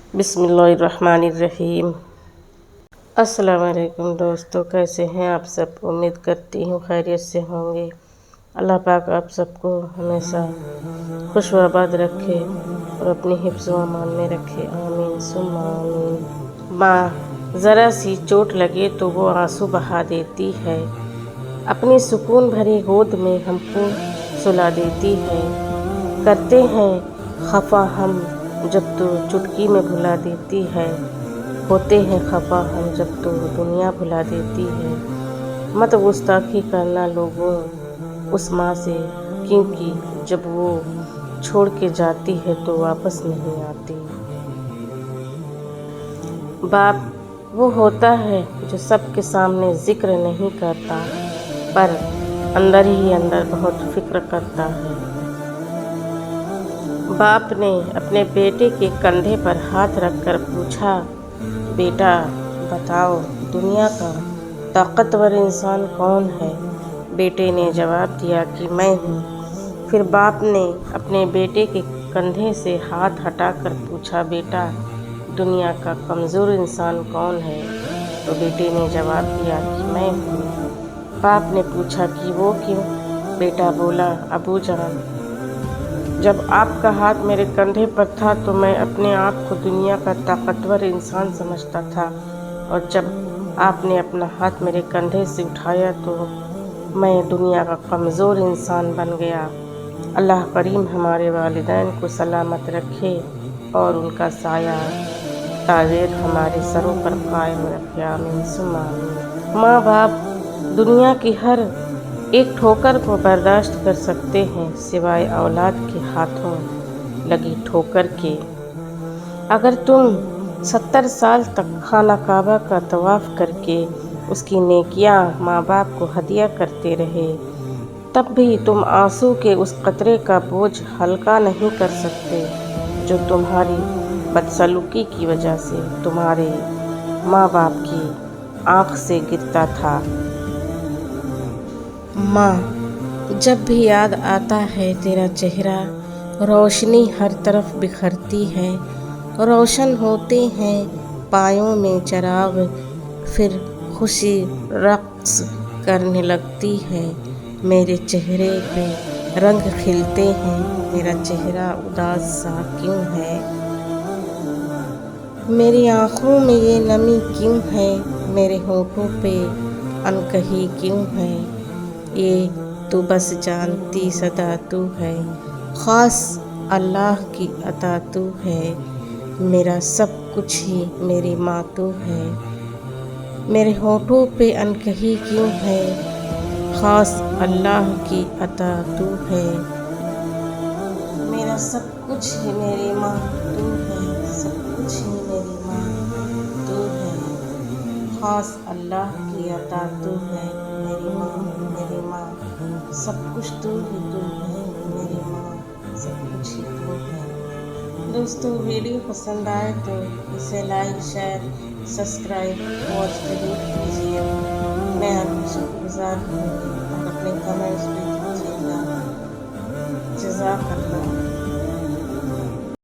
बिस्मिल्लाहिर्रहमानिर्रहीम। अस्सलाम वालेकुम दोस्तों, कैसे हैं आप सब? उम्मीद करती हूँ खैरियत से होंगे। अल्लाह पाक आप सबको हमेशा खुश व आबाद रखे और अपनी हिफ्ज़ व अमान में रखे, आमीन सुम्मा आमीन। माँ ज़रा सी चोट लगे तो वो आंसू बहा देती है, अपनी सुकून भरी गोद में हमको सुला देती है। करते हैं खफा हम जब तो चुटकी में भुला देती है, होते हैं खफा हम जब तो दुनिया भुला देती है। मत गुस्ताखी करना लोगों उस माँ से, क्योंकि जब वो छोड़ के जाती है तो वापस नहीं आती। बाप वो होता है जो सबके सामने जिक्र नहीं करता, पर अंदर ही अंदर बहुत फिक्र करता है। बाप ने अपने बेटे के कंधे पर हाथ रखकर पूछा, बेटा बताओ दुनिया का ताकतवर इंसान कौन है? बेटे ने जवाब दिया कि मैं हूँ। फिर बाप ने अपने बेटे के कंधे से हाथ हटाकर पूछा, बेटा दुनिया का कमज़ोर इंसान कौन है? तो बेटे ने जवाब दिया कि मैं हूँ। बाप ने पूछा कि वो क्यों? बेटा बोला, अबू जान, जब आपका हाथ मेरे कंधे पर था तो मैं अपने आप को दुनिया का ताकतवर इंसान समझता था, और जब आपने अपना हाथ मेरे कंधे से उठाया तो मैं दुनिया का कमज़ोर इंसान बन गया। अल्लाह करीम हमारे वालिदैन को सलामत रखे और उनका साया ताज़ेर हमारे सरों पर कायम रखे, आमीन सुम्मा आमीन। माँ बाप दुनिया की हर एक ठोकर को बर्दाश्त कर सकते हैं, सिवाय औलाद के हाथों लगी ठोकर के। अगर तुम 70 साल तक खाना काबा का तवाफ़ करके उसकी नेकियां माँ बाप को हदिया करते रहे, तब भी तुम आंसू के उस कतरे का बोझ हल्का नहीं कर सकते जो तुम्हारी बदसलूकी की वजह से तुम्हारे माँ बाप की आँख से गिरता था। माँ जब भी याद आता है तेरा चेहरा, रोशनी हर तरफ बिखरती है, रोशन होते हैं पायों में चिराग, फिर खुशी रक्स करने लगती है, मेरे चेहरे पे रंग खिलते हैं, मेरा चेहरा उदास सा क्यों है? मेरी आँखों में ये नमी क्यों है? मेरे होठों पे अनकही क्यों है? ये तू बस जानती सदा तू है, ख़ास अल्लाह की अता तू है, मेरा सब कुछ ही मेरी माँ तू है। मेरे होठों पे अनकही क्यों है? ख़ास अल्लाह की अता तू है, मेरा सब कुछ ही मेरी माँ तू है, सब कुछ ही मेरी माँ तू है, ख़ास अल्लाह की अता तू है, मेरी माँ सब कुछ तू ही तू है, मेरी माँ सब कुछ ही तू है। दोस्तों वीडियो पसंद आए तो इसे लाइक शेयर सब्सक्राइब वॉच जरूर कीजिए। मैं आपकी शुक्रगुजार हूँ और अपने कमेंट्स भी दीजिएगा। जज़ाकल्लाह।